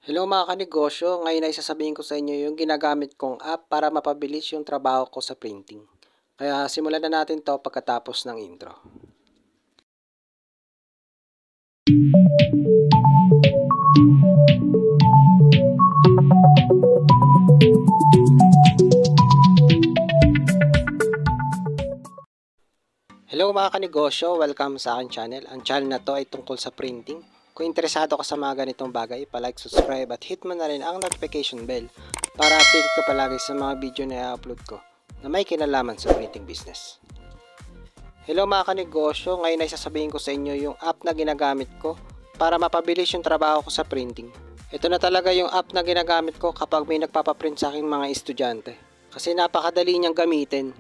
Hello mga kanegosyo, ngayon ay sasabihin ko sa inyo yung ginagamit kong app para mapabilis yung trabaho ko sa printing. Kaya simulan na natin to pagkatapos ng intro. Hello mga kanegosyo, welcome sa aking channel. Ang channel na to ay tungkol sa printing. Kung interesado ka sa mga ganitong bagay, pa-like, subscribe at hit mo na rin ang notification bell para update ka palagi sa mga video na i-upload ko na may kinalaman sa printing business. Hello mga kanegosyo, ngayon ay sasabihin ko sa inyo yung app na ginagamit ko para mapabilis yung trabaho ko sa printing. Ito na talaga yung app na ginagamit ko kapag may nagpapaprint sa aking mga estudyante. Kasi napakadali niyang gamitin.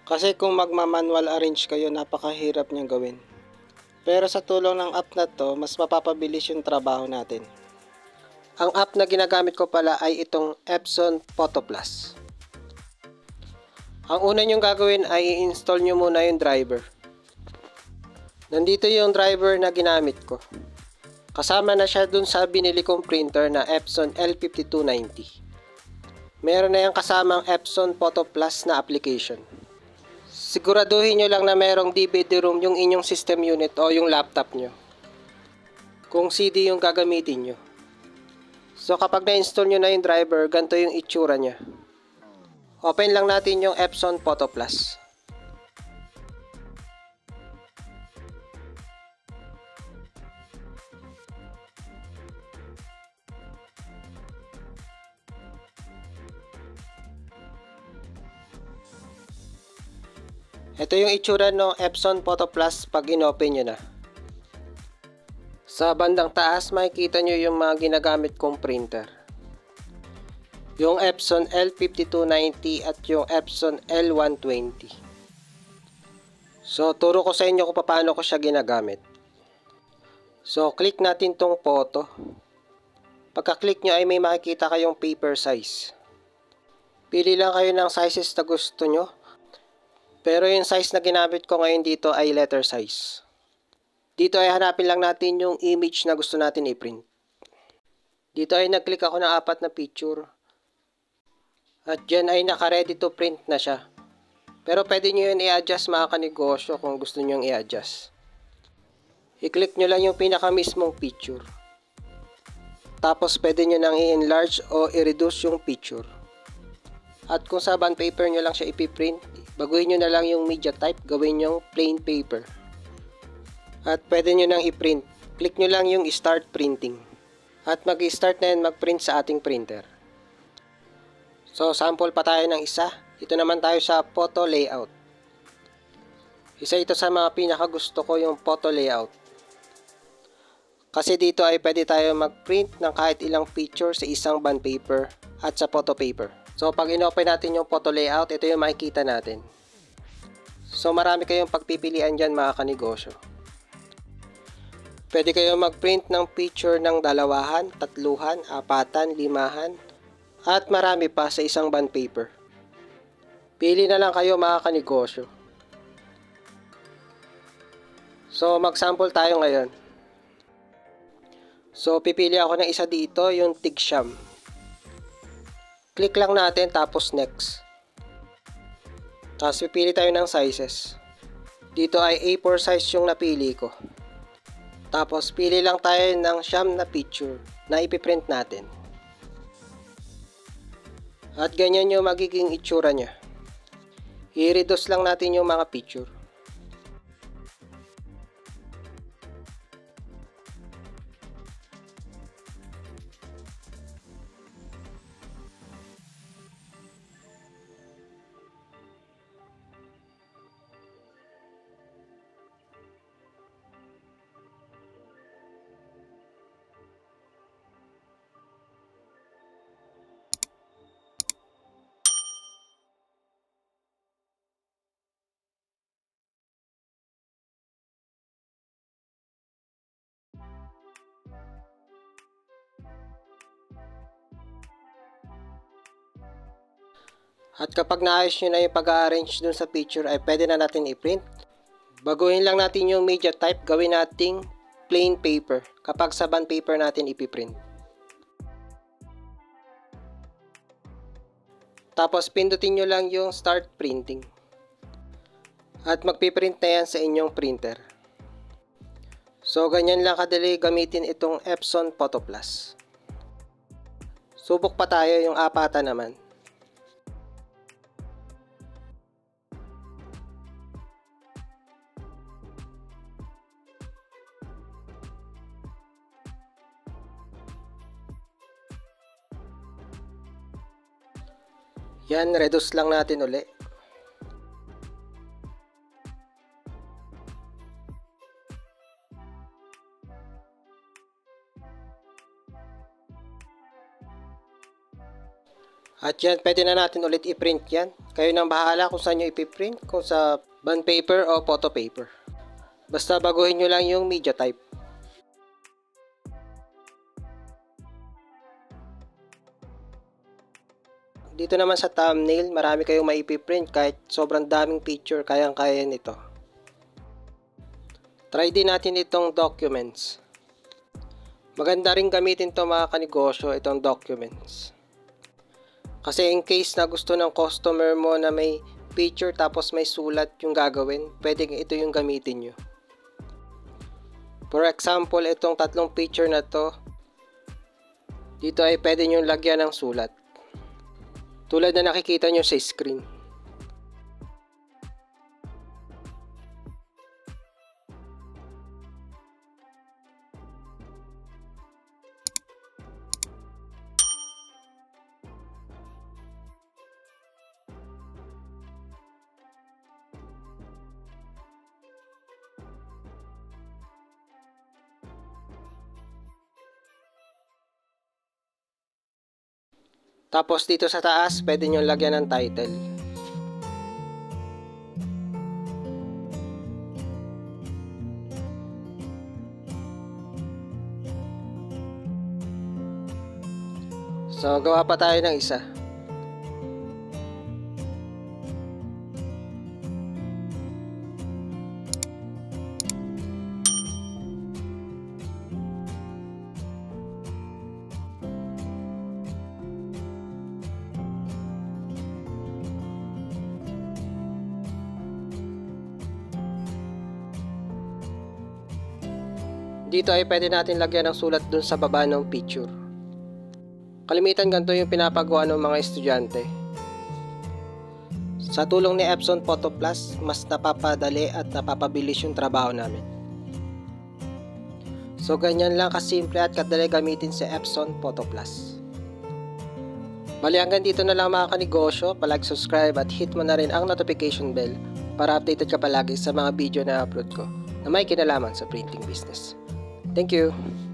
Kasi kung magma-manual arrange kayo, napakahirap niyang gawin. Pero sa tulong ng app na to, mas mapapabilis yung trabaho natin. Ang app na ginagamit ko pala ay itong Epson Photo Plus. Ang una nyong gagawin ay i-install nyo muna yung driver. Nandito yung driver na ginamit ko. Kasama na siya dun sa binili kong printer na Epson L5290. Meron na yung kasamang Epson Photo Plus na application. Siguraduhin nyo lang na merong DVD room yung inyong system unit o yung laptop nyo. Kung CD yung gagamitin nyo. So kapag na-install nyo na yung driver, ganito yung itsura nya. Open lang natin yung Epson Photo Plus. Ito yung itsura ng Epson Photo Plus pag in-open nyo na. Sa bandang taas, makikita nyo yung mga ginagamit kong printer. Yung Epson L5290 at yung Epson L120. So, turo ko sa inyo kung paano ko siya ginagamit. So, click natin tong photo. Pagka-click nyo ay may makikita kayong paper size. Pili lang kayo ng sizes na gusto nyo. Pero yung size na ginamit ko ngayon dito ay letter size. Dito ay hanapin lang natin yung image na gusto natin i-print. Dito ay nag-click ako ng 4 na picture. At dyan ay naka-ready to print na siya. Pero pwede nyo yun i-adjust mga kanegosyo kung gusto nyo i-adjust. I-click nyo lang yung pinaka-mismong picture. Tapos pwede nyo nang i-enlarge o i-reduce yung picture. At kung sa bond paper nyo lang siya ipiprint, baguhin nyo na lang yung media type, gawin nyo plain paper. At pwede nyo nang i-print. Click nyo lang yung start printing. At mag-start na yan mag-print sa ating printer. So sample pa tayo ng isa. Ito naman tayo sa photo layout. Isa ito sa mga pinakagusto ko yung photo layout. Kasi dito ay pwede tayo mag-print ng kahit ilang picture sa isang bond paper at sa photo paper. So pag in-open natin yung photo layout, ito yung makikita natin. So marami kayong pagpipilian dyan mga kanegosyo. Pwede kayong mag-print ng picture ng 2, 3, 4, 5, at marami pa sa isang bond paper. Pili na lang kayo mga kanegosyo. So mag-sample tayo ngayon. So pipili ako ng isa dito, yung Tigsham. Click lang natin tapos next. Tapos pipili tayo ng sizes. Dito ay A4 size yung napili ko. Tapos pili lang tayo ng siyam na picture na ipiprint natin. At ganyan yung magiging itsura nya. I-reduce lang natin yung mga picture. At kapag naayos nyo na yung pag-arrange dun sa picture ay pwede na natin i-print. Baguhin lang natin yung media type, gawin nating plain paper kapag sa bond paper natin ipiprint. Tapos pindutin nyo lang yung start printing. At magpiprint na yan sa inyong printer. So ganyan lang kadali gamitin itong Epson Photo Plus. Subok pa tayo yung apatan naman. Yan, reduce lang natin uli. At yan, pwede na natin ulit i-print yan. Kayo nang bahala kung saan nyo ipiprint, kung sa bond paper o photo paper. Basta baguhin nyo lang yung media type. Dito naman sa thumbnail, marami kayong maipiprint kahit sobrang daming picture, kayang-kaya nito. Try din natin itong documents. Maganda rin gamitin to mga kanegosyo, itong documents. Kasi in case na gusto ng customer mo na may picture tapos may sulat yung gagawin, pwedeng ito yung gamitin nyo. For example, itong tatlong picture na to, dito ay pwede nyo lagyan ng sulat. Tulad na nakikita nyo sa screen. Tapos dito sa taas, pwede nyo lagyan ng title. So, gawa pa tayo ng isa. Dito ay pwede natin lagyan ng sulat dun sa baba ng picture. Kalimitan ganito yung pinapagawa ng mga estudyante. Sa tulong ni Epson Photo Plus, mas napapadali at napapabilis yung trabaho namin. So ganyan lang kasimple at kadali gamitin si Epson Photo Plus. Bali hanggang dito na lang mga kanegosyo, subscribe at hit mo na rin ang notification bell para updated ka palagi sa mga video na upload ko na may kinalaman sa printing business. Thank you!